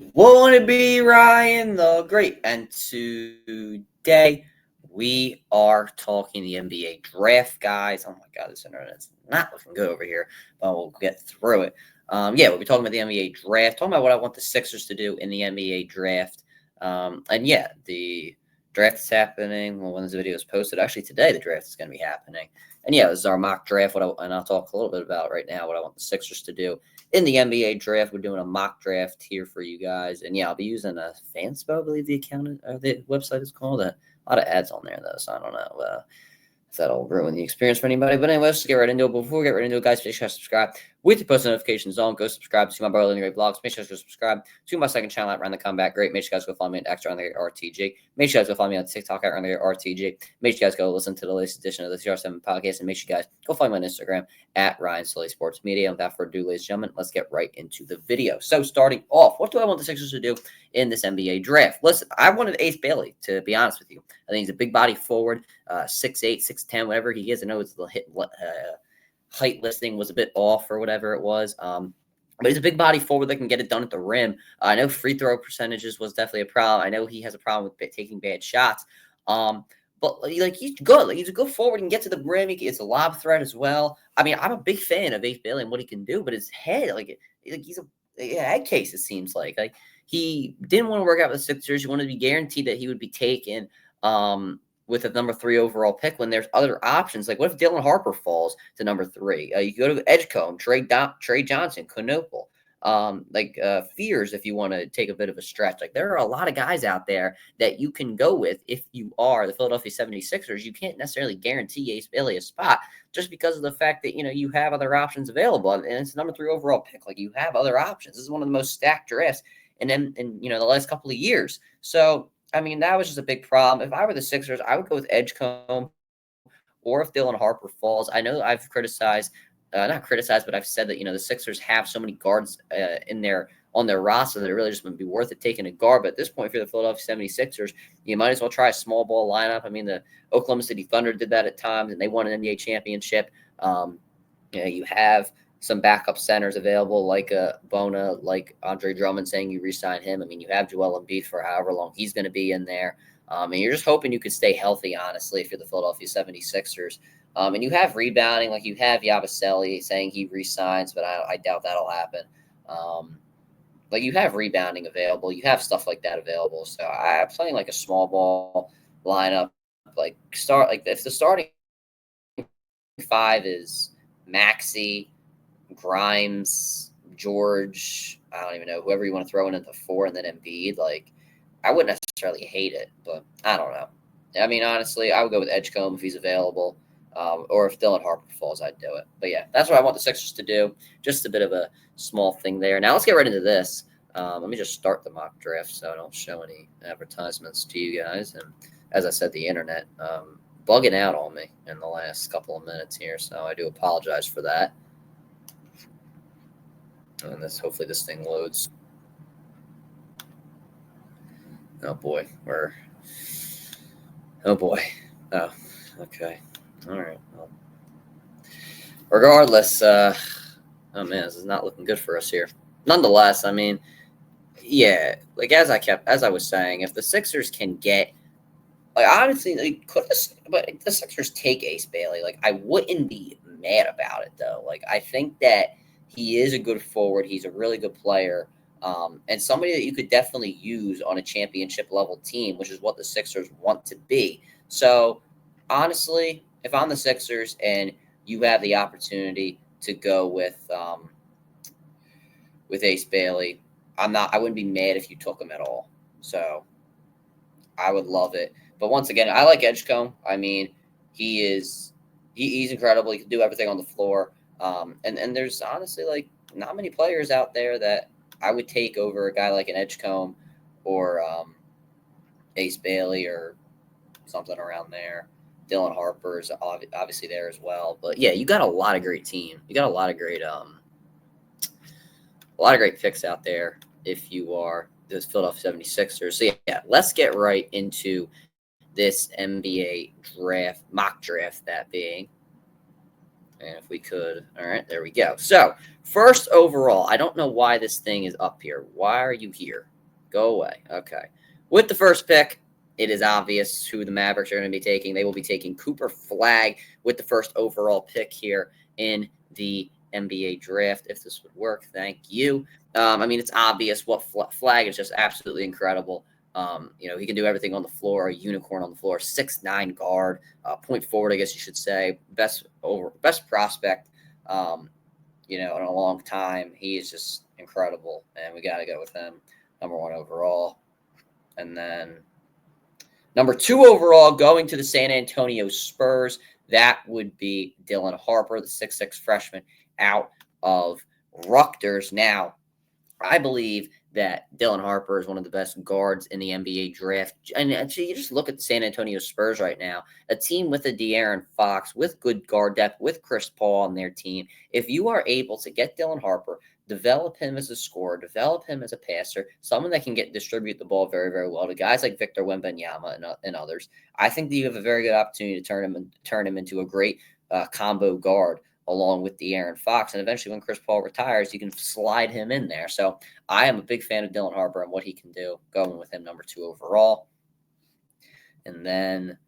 Wanna be Ryan the Great, and today we are talking the NBA draft, guys. Oh my God, this internet's not looking good over here, but we'll get through it. We'll be talking about the NBA draft, talking about what I want the Sixers to do in the NBA draft. The draft is happening. Well, when this video is posted, actually today, the draft is going to be happening. And this is our mock draft. And I'll talk a little bit about right now what I want the Sixers to do in the NBA draft. We're doing a mock draft here for you guys. And I'll be using a Fanspo, I believe the account or the website is called. A lot of ads on there, though, so I don't know if that'll ruin the experience for anybody. But anyway, let's get right into it. Before we get right into it, guys, make sure to subscribe with your post notifications on. Go subscribe to my brother Great Vlogs. Make sure to subscribe to my second channel at Run the Comeback Great. Make sure you guys go follow me at Extra on the RTG. Make sure you guys go follow me on TikTok at Run the RTG. Make sure you guys go listen to the latest edition of the CR7 podcast, and make sure you guys go follow me on Instagram at Ryan Sully Sports Media. Without further ado, ladies and gentlemen, let's get right into the video. So starting off, what do I want the Sixers to do in this NBA draft? Listen, I wanted Ace Bailey, to be honest with you. I think he's a big body forward, 6'8", 6'10", whatever he is. I know it's the height listing was a bit off or whatever it was. But he's a big body forward that can get it done at the rim. I know free throw percentages was definitely a problem. I know he has a problem with taking bad shots. But he's good. He's a good forward. He can get to the rim. It's a lob threat as well. I mean, I'm a big fan of Ace Bailey and what he can do. But his head, he's a head case. It seems like he didn't want to work out with the Sixers. He wanted to be guaranteed that he would be taken with a number 3 overall pick when there's other options. Like, what if Dylan Harper falls to number 3? You go to Edgecombe, Trey Johnson, Knoepel, Fears if you want to take a bit of a stretch. Like, there are a lot of guys out there that you can go with if you are the Philadelphia 76ers. You can't necessarily guarantee Ace Bailey a spot just because of the fact that, you have other options available. And it's number 3 overall pick. Like, you have other options. This is one of the most stacked drafts in the last couple of years. So, I mean, that was just a big problem. If I were the Sixers, I would go with Edgecombe, or if Dylan Harper falls. I know I've not criticized, but I've said that, the Sixers have so many guards on their roster that it really just wouldn't be worth it taking a guard. But at this point, if you're the Philadelphia 76ers, you might as well try a small ball lineup. I mean, the Oklahoma City Thunder did that at times, and they won an NBA championship. You have some backup centers available, like Bona, like Andre Drummond, saying you re-sign him. I mean, you have Joel Embiid for however long he's going to be in there. And you're just hoping you could stay healthy, honestly, if you're the Philadelphia 76ers. And you have rebounding, like you have Yabusele saying he re-signs, but I doubt that'll happen. You have rebounding available. You have stuff like that available. So I'm playing like a small ball lineup. If the starting 5 is Maxey, Grimes, George, I don't even know, whoever you want to throw in at the 4, and then Embiid, I wouldn't necessarily hate it, but I don't know. I mean, honestly, I would go with Edgecombe if he's available, or if Dylan Harper falls, I'd do it. But that's what I want the Sixers to do. Just a bit of a small thing there. Now let's get right into this. Let me just start the mock draft so I don't show any advertisements to you guys. And as I said, the internet bugging out on me in the last couple of minutes here, so I do apologize for that. And hopefully this thing loads. Oh boy, oh, okay. All right. Well, regardless, oh man, this is not looking good for us here. Nonetheless, I mean, as I was saying, if the Sixers can get, honestly, but if the Sixers take Ace Bailey, I wouldn't be mad about it though. I think that he is a good forward. He's a really good player. And somebody that you could definitely use on a championship level team, which is what the Sixers want to be. So honestly, if I'm the Sixers and you have the opportunity to go with Ace Bailey, I wouldn't be mad if you took him at all. So I would love it. But once again, I like Edgecombe. I mean, he's incredible. He can do everything on the floor. And there's honestly not many players out there that I would take over a guy like an Edgecombe or Ace Bailey or something around there. Dylan Harper is obviously there as well. But you got a lot of great team. You got a lot of great picks out there if you are the Philadelphia 76ers. So let's get right into this NBA draft, mock draft that being. And if we could, all right, there we go. So, first overall, I don't know why this thing is up here. Why are you here? Go away. Okay. With the first pick, it is obvious who the Mavericks are going to be taking. They will be taking Cooper Flagg with the first overall pick here in the NBA draft. If this would work, thank you. I mean, it's obvious what Flagg is just absolutely incredible. He can do everything on the floor, a unicorn on the floor, 6'9" guard, point forward, I guess you should say, best prospect, in a long time. He is just incredible, and we got to go with him, number 1 overall. And then number 2 overall, going to the San Antonio Spurs, that would be Dylan Harper, the 6'6" freshman out of Rutgers. Now, I believe that Dylan Harper is one of the best guards in the NBA draft. And actually, you just look at the San Antonio Spurs right now, a team with a De'Aaron Fox, with good guard depth, with Chris Paul on their team. If you are able to get Dylan Harper, develop him as a scorer, develop him as a passer, someone that can distribute the ball very, very well to guys like Victor Wembanyama and others, I think that you have a very good opportunity to turn him into a great combo guard, along with De'Aaron Fox. And eventually when Chris Paul retires, you can slide him in there. So I am a big fan of Dylan Harper and what he can do, going with him number 2 overall. And then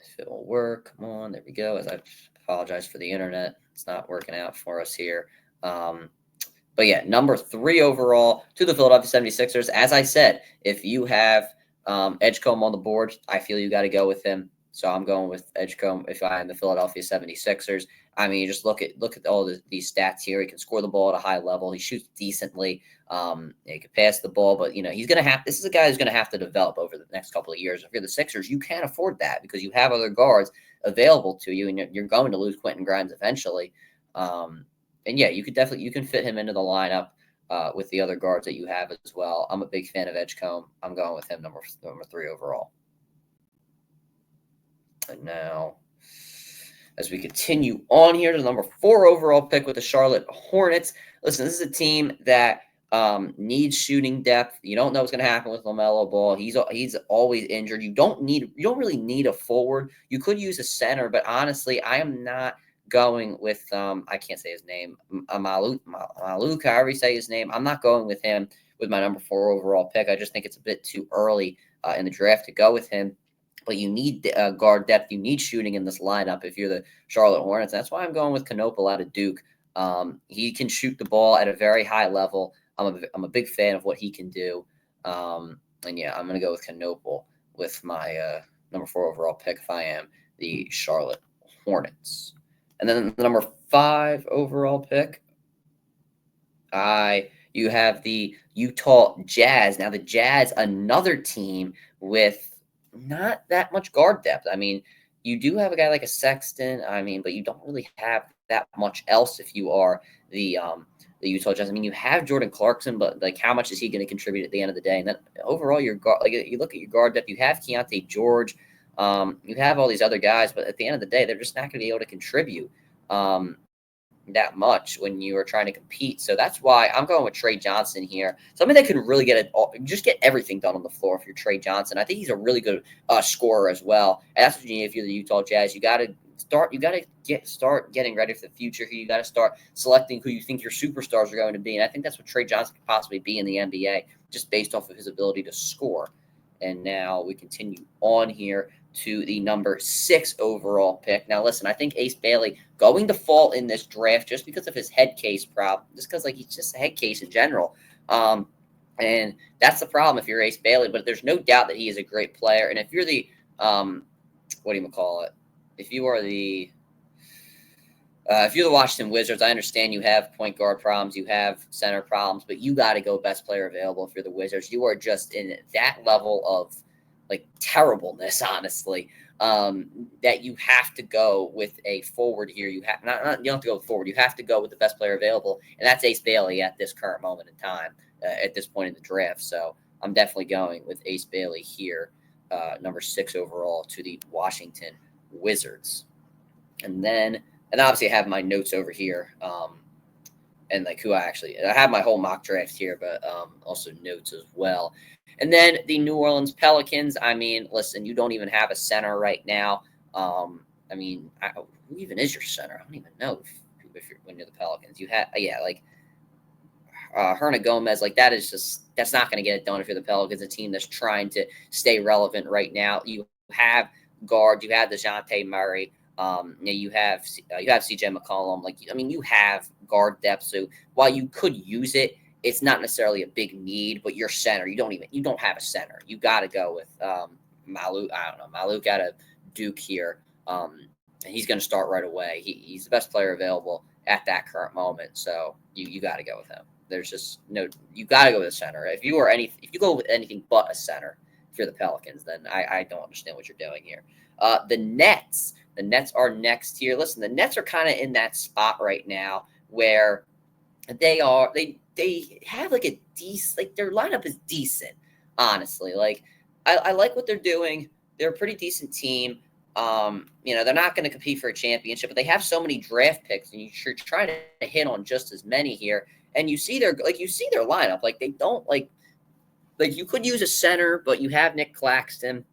if it will work, come on, there we go. As I apologize for the internet, it's not working out for us here. But yeah, number 3 overall to the Philadelphia 76ers. As I said, if you have Edgecombe on the board, I feel you got to go with him. So I'm going with Edgecombe if I am the Philadelphia 76ers. I mean, just look at all these stats here. He can score the ball at a high level. He shoots decently. He can pass the ball, but he's going to have. This is a guy who's going to have to develop over the next couple of years. If you're the Sixers, you can't afford that because you have other guards available to you, and you're going to lose Quentin Grimes eventually. And yeah, you can fit him into the lineup with the other guards that you have as well. I'm a big fan of Edgecombe. I'm going with him number 3 overall. And now, as we continue on here to the number 4 overall pick with the Charlotte Hornets. Listen, this is a team that needs shooting depth. You don't know what's going to happen with LaMelo Ball. He's always injured. You don't really need a forward. You could use a center, but honestly, I am not going with I can't say his name, Maluk, however you say his name. I'm not going with him with my number 4 overall pick. I just think it's a bit too early in the draft to go with him. But you need guard depth. You need shooting in this lineup if you're the Charlotte Hornets. That's why I'm going with Knoepel out of Duke. He can shoot the ball at a very high level. I'm a big fan of what he can do. And yeah, I'm going to go with Knoepel with my number 4 overall pick if I am the Charlotte Hornets. And then the number 5 overall pick, you have the Utah Jazz. Now the Jazz, another team with not that much guard depth. I mean, you do have a guy like a Sexton. I mean, but you don't really have that much else if you are the Utah Jazz. I mean, you have Jordan Clarkson, but like, how much is he going to contribute at the end of the day? And then overall, your guard, like you look at your guard depth, you have Keontae George, you have all these other guys, but at the end of the day, they're just not going to be able to contribute that much when you are trying to compete. So that's why I'm going with Trey Johnson here. Somebody that can really get everything done on the floor if you're Trey Johnson. I think he's a really good scorer as well. And that's what you need if you're the Utah Jazz. You got to start getting ready for the future here. You got to start selecting who you think your superstars are going to be. And I think that's what Trey Johnson could possibly be in the NBA, just based off of his ability to score. And now we continue on here to the number 6 overall pick. Now, listen, I think Ace Bailey going to fall in this draft just because of his head case problem, just because he's just a head case in general. And that's the problem if you're Ace Bailey, but there's no doubt that he is a great player. And if you're the, if you're the Washington Wizards, I understand you have point guard problems, you have center problems, but you got to go best player available if you're the Wizards. You are just in that level of terribleness, honestly, that you have to go with a forward here. You have you don't have to go forward. You have to go with the best player available, and that's Ace Bailey at this current moment in time, at this point in the draft. So I'm definitely going with Ace Bailey here, number 6 overall to the Washington Wizards. And obviously I have my notes over here, and I have my whole mock draft here, but also notes as well. And then the New Orleans Pelicans, I mean, listen, you don't even have a center right now. I mean, who even is your center? I don't even know if you're when you're the Pelicans. You have yeah, like Hernan Gomez, like that is that's not going to get it done if you're the Pelicans, a team that's trying to stay relevant right now. You have guard, you have Dejounte Murray, you have CJ McCollum. Like I mean, you have guard depth. So while you could use it, it's not necessarily a big need. But your center, you don't have a center. You got to go with Maluk. I don't know Maluk out of Duke here. And he's going to start right away. He's the best player available at that current moment. So you got to go with him. There's just no. You got to go with a center. If you go with anything but a center, if you're the Pelicans, then I don't understand what you're doing here. The Nets. The Nets are next here. Listen, the Nets are kind of in that spot right now where they have like a decent, like their lineup is decent. Honestly, like I like what they're doing. They're a pretty decent team. They're not going to compete for a championship, but they have so many draft picks, and you're trying to hit on just as many here. And you see their lineup, like they don't like you could use a center, but you have Nick Claxton.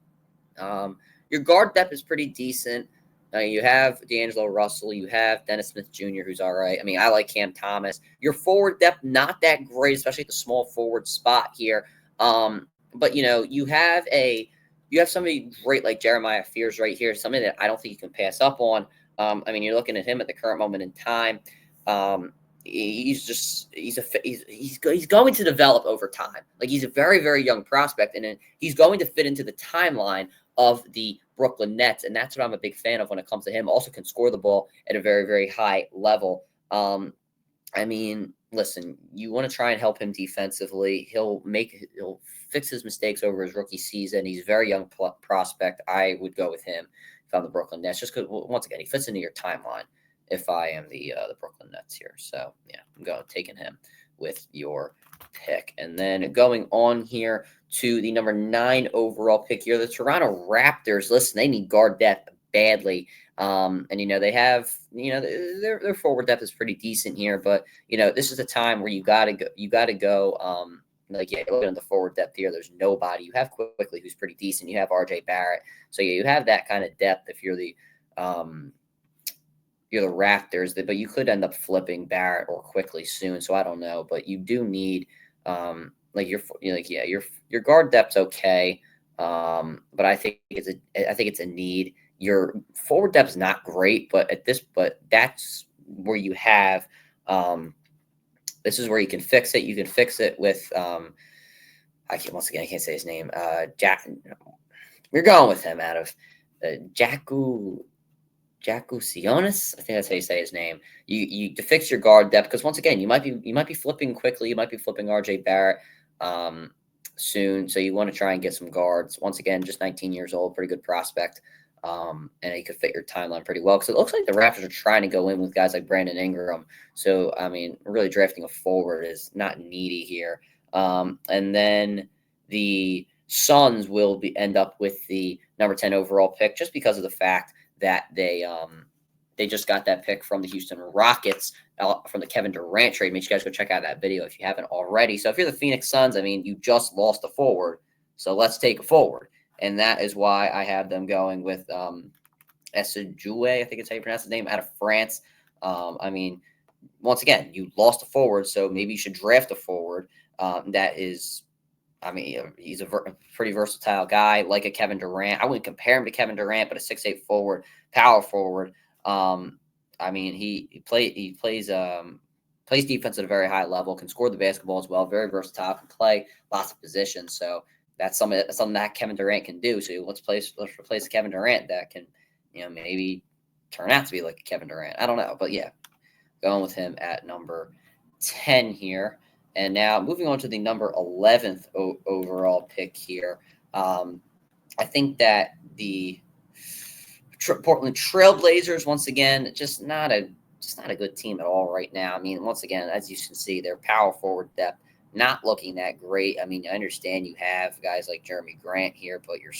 Your guard depth is pretty decent. You have D'Angelo Russell. You have Dennis Smith Jr., who's all right. I mean, I like Cam Thomas. Your forward depth, not that great, especially at the small forward spot here. But you have somebody great like Jeremiah Fears right here, somebody that I don't think you can pass up on. I mean, you're looking at him at the current moment in time. He's going to develop over time. Like he's a very, very young prospect, and he's going to fit into the timeline of the Brooklyn Nets, and that's what I'm a big fan of when it comes to him. Also can score the ball at a very, very high level. I mean, listen, you want to try and help him defensively. He'll fix his mistakes over his rookie season. He's a very young prospect. I would go with him if I'm the Brooklyn Nets, just because once again he fits into your timeline. If I am the Brooklyn Nets here, so yeah, I'm taking him with your pick, and then going on here to the number 9 overall pick here, the Toronto Raptors. Listen, they need guard depth badly. And they have their forward depth is pretty decent here, but this is a time where you got to go. Looking at the forward depth here, there's nobody. You have Quickly, who's pretty decent. You have RJ Barrett, so yeah, you have that kind of depth if you're the Raptors, but you could end up flipping Barrett or Quickly soon. So I don't know, but you do need your guard depth's okay, but I think it's a need. Your forward depth's not great, but that's where you have. This is where you can fix it. You can fix it with I can't say his name. Jack. We're going with him out of Jaku Sionis. I think that's how you say his name. You to fix your guard depth, because once again you might be flipping Quickly. You might be flipping RJ Barrett soon. So you want to try and get some guards. Once again, just 19 years old, pretty good prospect. And he could fit your timeline pretty well, because it looks like the Raptors are trying to go in with guys like Brandon Ingram. So, I mean, really drafting a forward is not needy here. And then the Suns will end up with the number 10 overall pick, just because of the fact that they just got that pick from the Houston Rockets from the Kevin Durant trade. Make sure you guys go check out that video if you haven't already. So if you're the Phoenix Suns, I mean, you just lost a forward, so let's take a forward. And that is why I have them going with Essedjoue, I think it's how you pronounce his name, out of France. I mean, once again, you lost a forward, so maybe you should draft a forward that is, I mean, he's a pretty versatile guy, like a Kevin Durant. I wouldn't compare him to Kevin Durant, but a 6'8" forward, power forward. I mean, he plays defense at a very high level, can score the basketball as well, very versatile, can play lots of positions. So that's something that Kevin Durant can do. So let's replace Kevin Durant that can, maybe turn out to be like a Kevin Durant. I don't know, but yeah, going with him at number 10 here. And now moving on to the number 11th overall pick here. I think that the Portland Trailblazers, once again, just not a good team at all right now. I mean, once again, as you can see, their power forward depth not looking that great. I mean, I understand you have guys like Jeremy Grant here, but your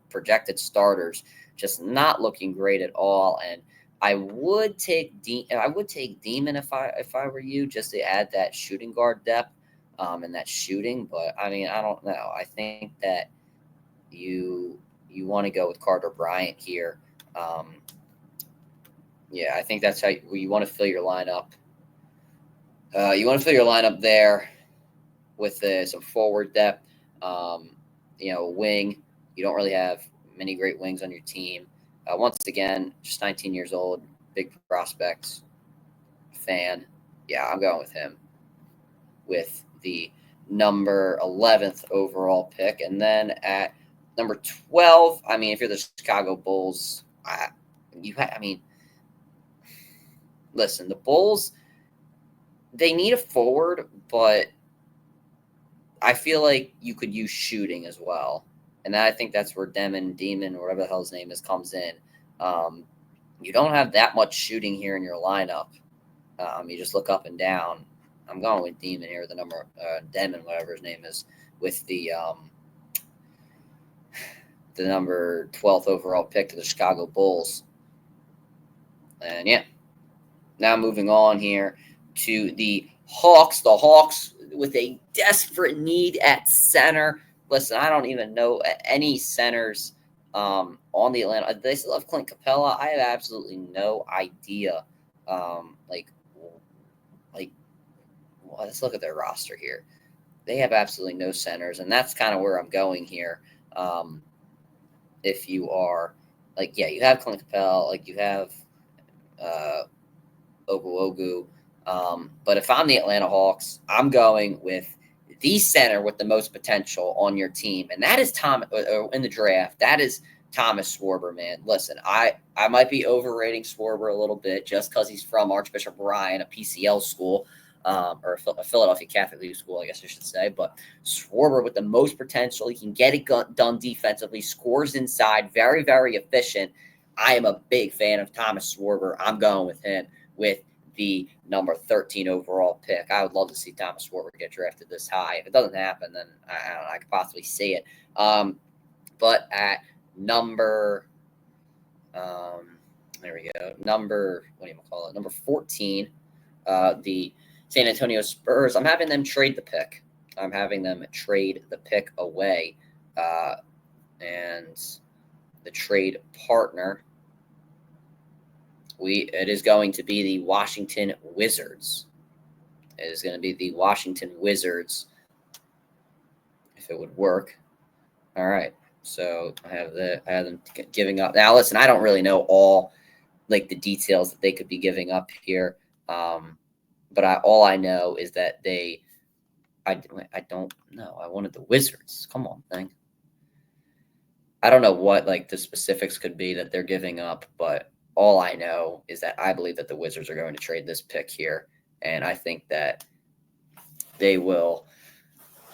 projected starters, just not looking great at all. And I would take Demon if I were you, just to add that shooting guard depth and that shooting. But I mean, I don't know. I think that you want to go with Carter Bryant here. Yeah, I think that's how you want to fill your lineup. You want to fill your lineup there with some forward depth. Wing. You don't really have many great wings on your team. Once again, just 19 years old, big prospects, fan. Yeah, I'm going with him with the number 11th overall pick. And then at number 12, I mean, if you're the Chicago Bulls, listen, the Bulls, they need a forward, but I feel like you could use shooting as well. And I think that's where Demon, or whatever the hell his name is, comes in. You don't have that much shooting here in your lineup. You just look up and down. I'm going with Demon here, the number Demon, whatever his name is, with the number 12th overall pick to the Chicago Bulls. And yeah, now moving on here to the Hawks. The Hawks with a desperate need at center. Listen, I don't even know any centers on the Atlanta. They still have Clint Capella. I have absolutely no idea. Let's look at their roster here. They have absolutely no centers, and that's kind of where I'm going here. If you are you have Clint Capella, you have Ogu. But if I'm the Atlanta Hawks, I'm going with the center with the most potential on your team, and that is in the draft. That is Thomas Schwarber, man. Listen, I might be overrating Schwarber a little bit just because he's from Archbishop Ryan, a PCL school, or a Philadelphia Catholic League school, I guess I should say. But Schwarber with the most potential, he can get it done defensively, scores inside, very, very efficient. I am a big fan of Thomas Schwarber. I'm going with him with the number 13 overall pick. I would love to see Thomas Schwarber get drafted this high. If it doesn't happen, then I don't know, I could possibly see it. But at number, there we go. Number 14, the San Antonio Spurs. I'm having them trade the pick. I'm having them trade the pick away. And the trade partner, it is going to be the Washington Wizards. It is going to be the Washington Wizards, if it would work. All right. So I have them giving up. Now, listen, I don't really know all the details that they could be giving up here. But all I know is that I don't know. I wanted the Wizards. Come on, thing. I don't know what the specifics could be that they're giving up, but all I know is that I believe that the Wizards are going to trade this pick here, and I think that they will.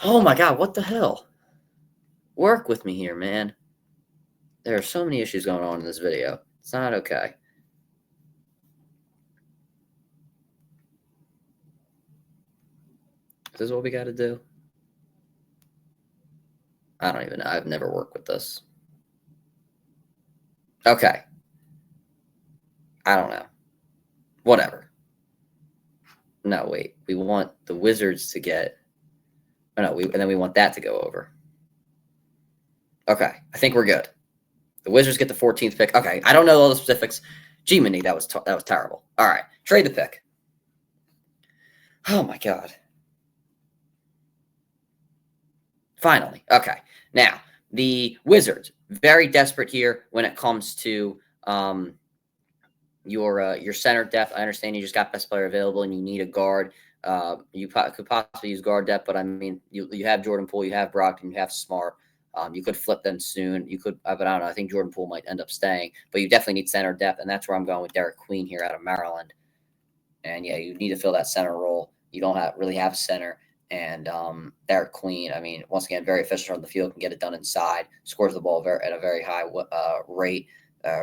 Oh my God, what the hell? Work with me here, man. There are so many issues going on in this video. It's not okay. Is this what we got to do? I don't even know. I've never worked with this. Okay. I don't know. Whatever. No, wait. We want the Wizards to get. Oh, no, and then we want that to go over. Okay. I think we're good. The Wizards get the 14th pick. Okay. I don't know all the specifics. G-Mini, that was terrible. All right. Trade the pick. Oh, my God. Finally. Okay. Now, the Wizards, very desperate here when it comes to your center depth. I understand you just got best player available and you need a guard. You could possibly use guard depth, but I mean, you have Jordan Poole, you have Brogdon, you have Smart. You could flip them soon. You could, but I don't know. I think Jordan Poole might end up staying, but you definitely need center depth, and that's where I'm going with Derek Queen here out of Maryland. And yeah, you need to fill that center role. You don't really have a center. And Derek Queen, I mean, once again, very efficient on the field, can get it done inside, scores the ball at a very high rate,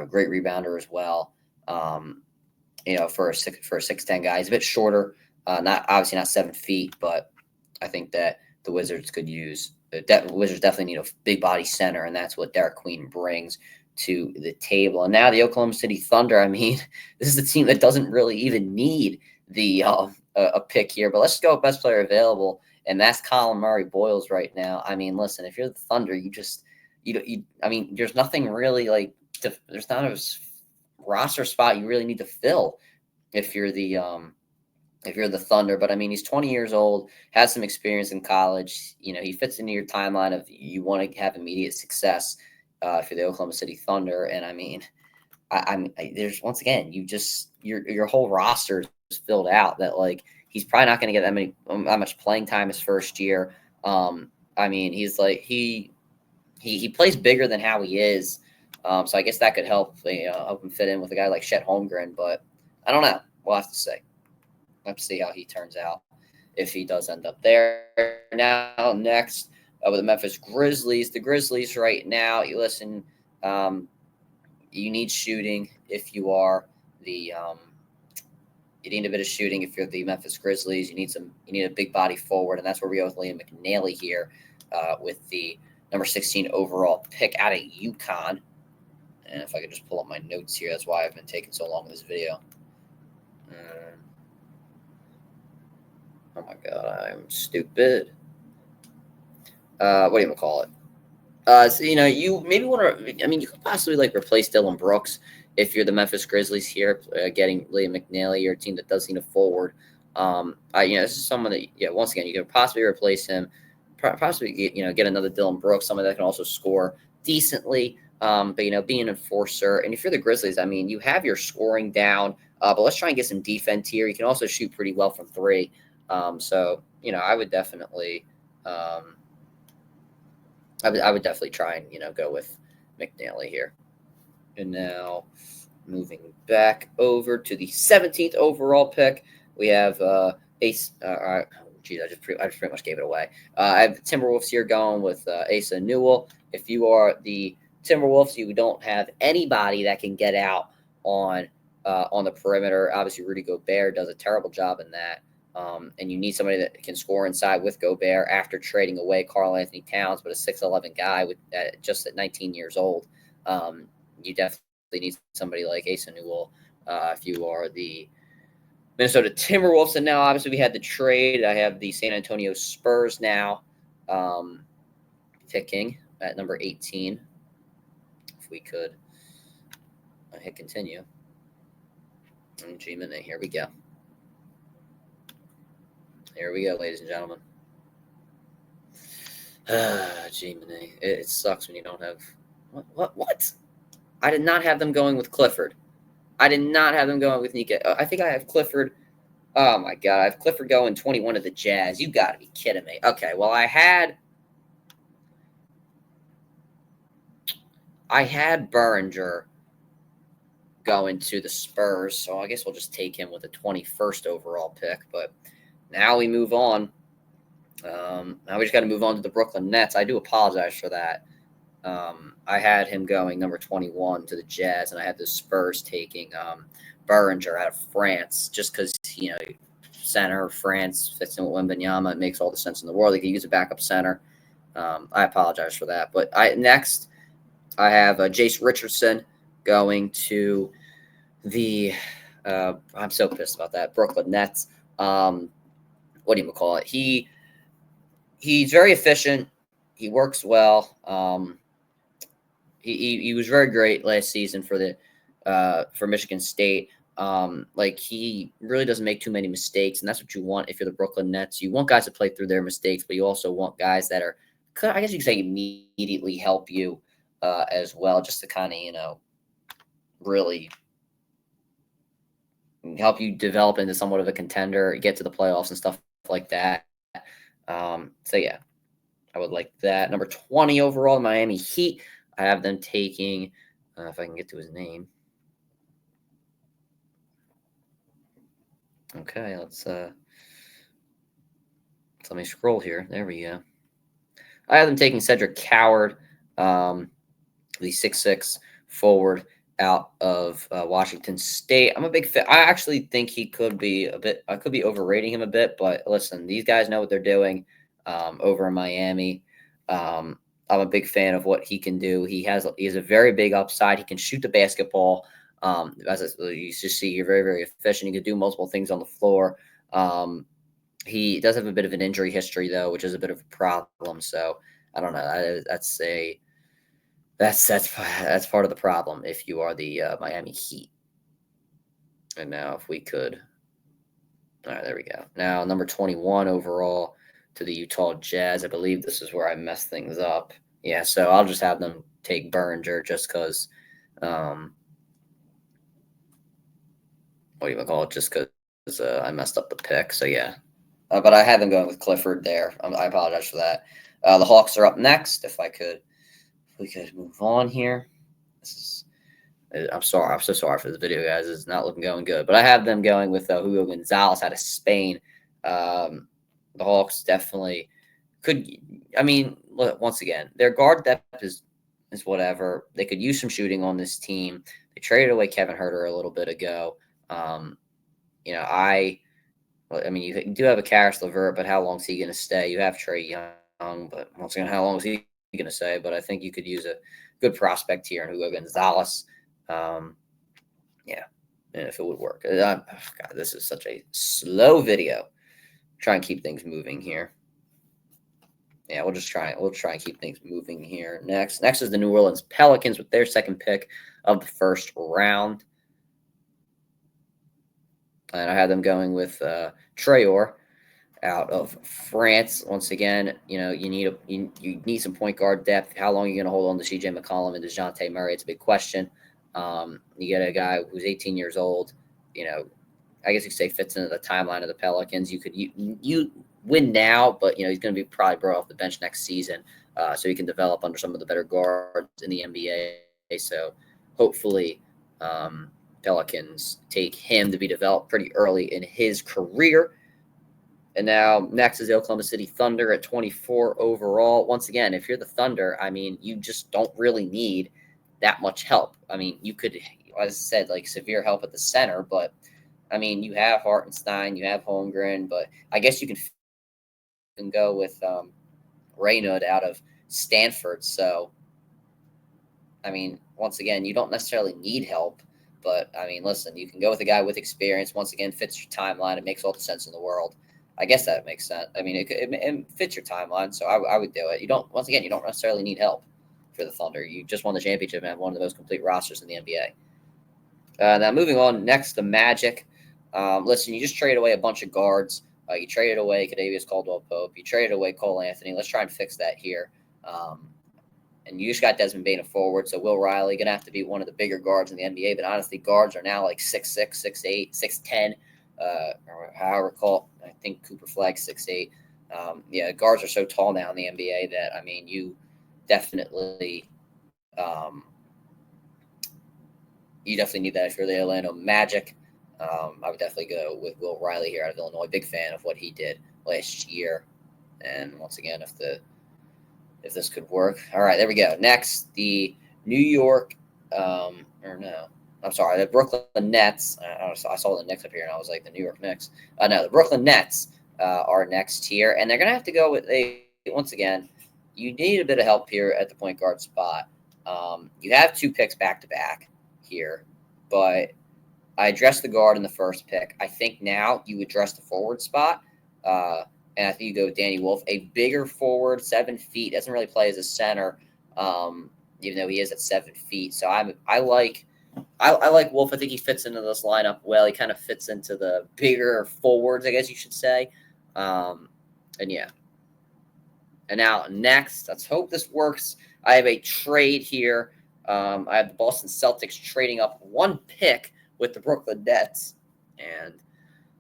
great rebounder as well. For a 6'10" guy, he's a bit shorter, obviously not 7 feet, but I think that the Wizards could use. The Wizards definitely need a big body center, and that's what Derek Queen brings to the table. And now the Oklahoma City Thunder. I mean, this is a team that doesn't really even need the a pick here, but let's go with best player available, and that's Colin Murray Boyles right now. I mean, listen, if you're the Thunder, I mean, there's nothing really there's not a roster spot you really need to fill if you're the Thunder. But I mean, he's 20 years old, has some experience in college. He fits into your timeline of you want to have immediate success if you're the Oklahoma City Thunder. And I mean, there's once again, your whole roster is filled out. That like he's probably not going to get that much playing time his first year. I mean, he's like he plays bigger than how he is. So I guess that could help help him fit in with a guy like Chet Holmgren. But I don't know. We'll have to see. Let's see how he turns out if he does end up there. Now, next with the Memphis Grizzlies. The Grizzlies right now, you listen, you need shooting if you are the you need a bit of shooting if you're the Memphis Grizzlies. You need a big body forward, and that's where we go with Liam McNeely here with the number 16 overall pick out of UConn. And if I could just pull up my notes here, that's why I've been taking so long in this video. Oh my God, I'm stupid. What do you call it? So you maybe want to. I mean, you could possibly like replace Dylan Brooks if you're the Memphis Grizzlies here, getting Liam McNeely, your team that does need a forward. This is someone that once again you could possibly replace him, possibly get another Dylan Brooks, someone that can also score decently. But be an enforcer. And if you're the Grizzlies, I mean, you have your scoring down, but let's try and get some defense here. You can also shoot pretty well from three. So I would definitely, I would definitely try and go with McNeely here. And now moving back over to the 17th overall pick, we have Ace. I just pretty much gave it away. I have the Timberwolves here going with Asa Newell. If you are the Timberwolves, you don't have anybody that can get out on the perimeter. Obviously, Rudy Gobert does a terrible job in that. And you need somebody that can score inside with Gobert after trading away Karl-Anthony Towns, but a 6'11" guy just at 19 years old. You definitely need somebody like Asa Newell if you are the Minnesota Timberwolves. And now, obviously, we had the trade. I have the San Antonio Spurs now picking at number 18. If we could hit continue. And G-Minute, here we go. Here we go, ladies and gentlemen. G-Minute. It sucks when you don't have... What? I did not have them going with Clifford. I did not have them going with Nika. I think I have Clifford. Oh, my God. I have Clifford going 21 to the Jazz. You got to be kidding me. Okay, well, I had Berringer going to the Spurs, so I guess we'll just take him with the 21st overall pick. But now we move on. Now we just got to move on to the Brooklyn Nets. I do apologize for that. I had him going number 21 to the Jazz, and I had the Spurs taking Berringer out of France just because, center France fits in with Wembanyama. It makes all the sense in the world. They could use a backup center. I apologize for that. But next, I have Jace Richardson going to the I'm so pissed about that, Brooklyn Nets. What do you call it? He's very efficient. He works well. He was very great last season for Michigan State. He really doesn't make too many mistakes, and that's what you want if you're the Brooklyn Nets. You want guys to play through their mistakes, but you also want guys that are, I guess you could say, immediately help you as well, just to kind of really help you develop into somewhat of a contender, get to the playoffs and stuff like that. So yeah, I would like that. Number 20 overall, Miami Heat. I have them taking, if I can get to his name. Okay, let's let me scroll here. There we go. I have them taking Cedric Coward, the 6'6" forward out of Washington State. I'm a big fan. I actually think he could be I could be overrating him a bit, but listen, these guys know what they're doing over in Miami. I'm a big fan of what he can do. He has a very big upside. He can shoot the basketball. As you see, you're very, very efficient. He can do multiple things on the floor. He does have a bit of an injury history, though, which is a bit of a problem. So I don't know. That's that's part of the problem if you are the Miami Heat. And now if we could, all right, there we go. Now number 21 overall to the Utah Jazz. I believe this is where I messed things up. Yeah, so I'll just have them take Berninger just because. What do you call it? Just because I messed up the pick. So yeah, but I had them going with Clifford there. I apologize for that. The Hawks are up next. If we could move on here. This is. I'm sorry. I'm so sorry for this video, guys. It's not going good. But I have them going with Julio Gonzalez out of Spain. The Hawks definitely could. I mean, look, once again, their guard depth is whatever. They could use some shooting on this team. They traded away Kevin Huerter a little bit ago. You know, I mean, you do have a Karis LeVert, but how long is he going to stay? You have Trae Young, but once again, how long is he going to stay? But I think you could use a good prospect here in Julio Gonzalez. Yeah, and if it would work. God, this is such a slow video. Try and keep things moving here. Yeah, we'll try and keep things moving here. Next is the New Orleans Pelicans with their second pick of the first round. And I had them going with Traore out of France. Once again, you know, you need some point guard depth. How long are you going to hold on to CJ McCollum and DeJounte Murray? It's a big question. You get a guy who's 18 years old, you know, I guess you could say fits into the timeline of the Pelicans. You win now, but, you know, he's going to be probably brought off the bench next season, so he can develop under some of the better guards in the NBA. So hopefully Pelicans take him to be developed pretty early in his career. And now next is the Oklahoma City Thunder at 24 overall. Once again, if you're the Thunder, I mean, you just don't really need that much help. I mean, you could, as I said, like severe help at the center, but I mean, you have Hartenstein, you have Holmgren, but I guess you can go with Raynaud out of Stanford. So, I mean, once again, you don't necessarily need help, but I mean, listen, you can go with a guy with experience. Once again, fits your timeline. It makes all the sense in the world. I guess that makes sense. I mean, it fits your timeline, so I would do it. You don't necessarily need help for the Thunder. You just won the championship and have one of the most complete rosters in the NBA. Now moving on, next the Magic. Listen, you just traded away a bunch of guards. You traded away Kadavius Caldwell-Pope. You traded away Cole Anthony. Let's try and fix that here. And you just got Desmond Bane a forward, so Will Riley going to have to be one of the bigger guards in the NBA. But honestly, guards are now like 6'6", 6'8", 6'10", or how I recall. I think Cooper Flagg's 6'8". Yeah, guards are so tall now in the NBA that, I mean, you definitely need that if you're the Orlando Magic. I would definitely go with Will Riley here out of Illinois. Big fan of what he did last year. And once again, if this could work. All right, there we go. Next, the New York, the Brooklyn Nets. I saw the Knicks up here, and I was like, the New York Knicks. No, the Brooklyn Nets are next here, and they're going to have to go with once again, you need a bit of help here at the point guard spot. You have two picks back-to-back here, but I addressed the guard in the first pick. I think now you address the forward spot. And I think you go with Danny Wolf, a bigger forward, 7 feet, doesn't really play as a center, even though he is at 7 feet. So I like Wolf. I think he fits into this lineup well. He kind of fits into the bigger forwards, I guess you should say. And yeah. And now next, let's hope this works. I have a trade here. I have the Boston Celtics trading up one pick with the Brooklyn Nets. And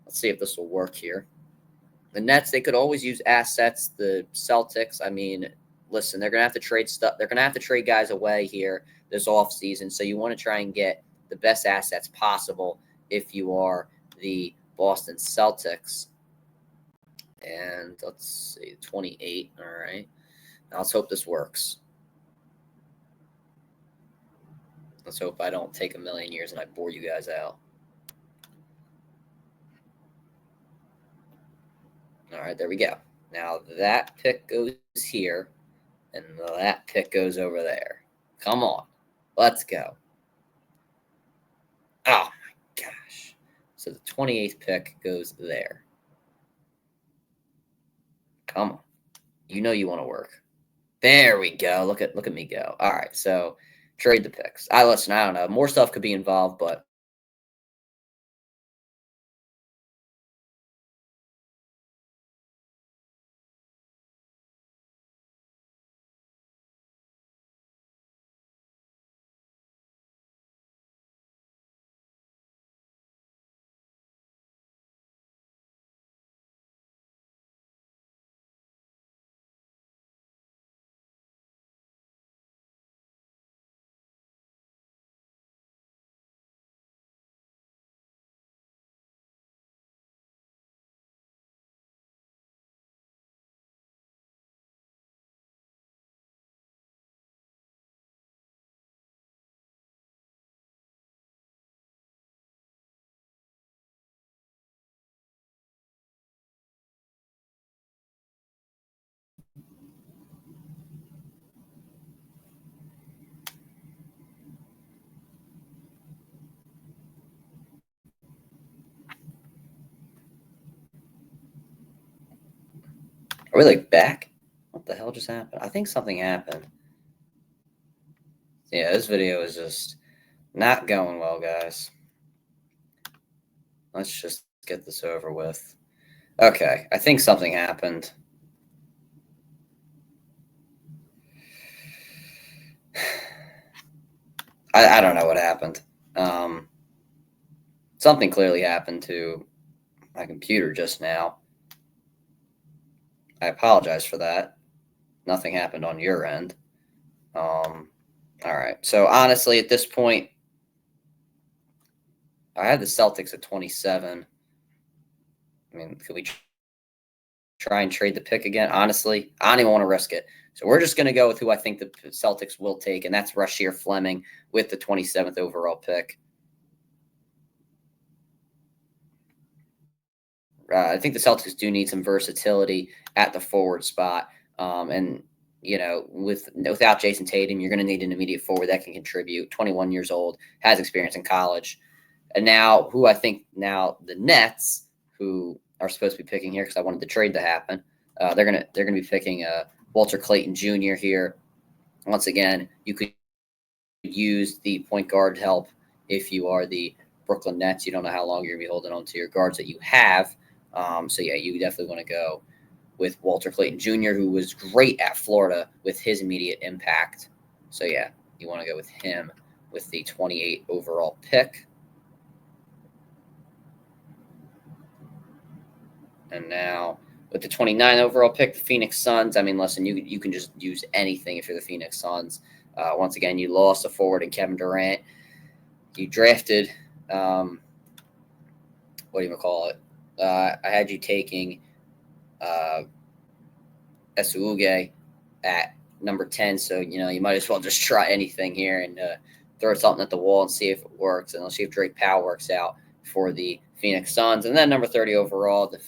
let's see if this will work here. The Nets, they could always use assets. The Celtics, I mean, listen, they're going to have to trade stuff. They're going to have to trade guys away here this offseason. So you want to try and get the best assets possible if you are the Boston Celtics. And let's see, 28. All right. Now let's hope this works. Let's hope I don't take a million years and I bore you guys out. All right, there we go. Now that pick goes here, and that pick goes over there. Come on. Let's go. Oh, my gosh. So the 28th pick goes there. Come on. You know you want to work. There we go. Look at me go. All right, so trade the picks. I listen. I don't know. More stuff could be involved, but are we like back? What the hell just happened? I think something happened. Yeah, this video is just not going well, guys. Let's just get this over with. Okay, I think something happened. I don't know what happened. Something clearly happened to my computer just now. I apologize for that. Nothing happened on your end. All right. So honestly, at this point, I had the Celtics at 27. I mean, could we try and trade the pick again? Honestly, I don't even want to risk it. So we're just going to go with who I think the Celtics will take, and that's Rasheer Fleming with the 27th overall pick. I think the Celtics do need some versatility at the forward spot. And, you know, without Jason Tatum, you're going to need an immediate forward that can contribute. 21 years old, has experience in college. And now, who I think now the Nets, who are supposed to be picking here because I wanted the trade to happen, they're gonna be picking Walter Clayton Jr. here. Once again, you could use the point guard help if you are the Brooklyn Nets. You don't know how long you're gonna be holding on to your guards that you have. So yeah, you definitely want to go with Walter Clayton Jr., who was great at Florida with his immediate impact. So yeah, you want to go with him with the 28 overall pick. And now with the 29 overall pick, the Phoenix Suns. I mean, listen, you can just use anything if you're the Phoenix Suns. Once again, you lost a forward in Kevin Durant. You drafted, what do you call it? I had you taking Esuuge at number 10. So, you know, you might as well just try anything here and throw something at the wall and see if it works. And let's see if Drake Powell works out for the Phoenix Suns. And then number 30 overall, the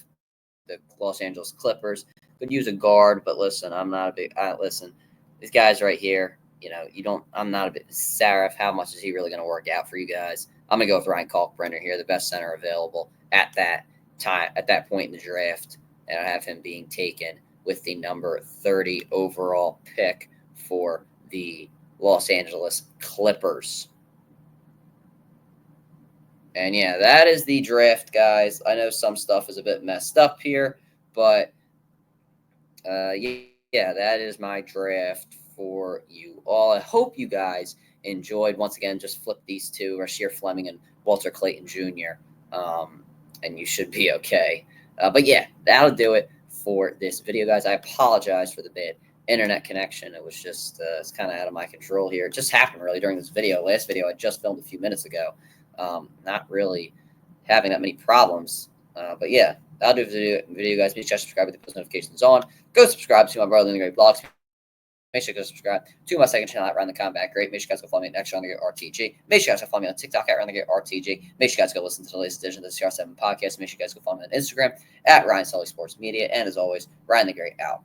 Los Angeles Clippers. Could use a guard, but listen, I'm not a big. Listen, these guys right here. You know, you don't. I'm not a bit. Sarif, how much is he really going to work out for you guys? I'm gonna go with Ryan Kalkbrenner here, the best center available at that time, at that point in the draft, and I have him being taken with the number 30 overall pick for the Los Angeles Clippers. And yeah, that is the draft, guys. I know some stuff is a bit messed up here, but yeah, that is my draft for you all. I hope you guys enjoyed. Once again, just flip these two, Rasheer Fleming and Walter Clayton Jr., and you should be okay. But yeah, that'll do it for this video, guys. I apologize for the bad internet connection. It was just it's kind of out of my control here. It just happened really during this video. Last video I just filmed a few minutes ago. Not really having that many problems. But yeah, that'll do it for the video, guys. Make sure to subscribe with the post notifications on. Go subscribe to my Brother in the Great blogs. Make sure to go subscribe to my second channel at Ryan the Combat Great. Make sure you guys go follow me at next Ryan the Great RTG. Make sure you guys go follow me on TikTok at Ryan the Great RTG. Make sure you guys go listen to the latest edition of the CR7 podcast. Make sure you guys go follow me on Instagram at Ryan Sully Sports Media. And as always, Ryan the Great out.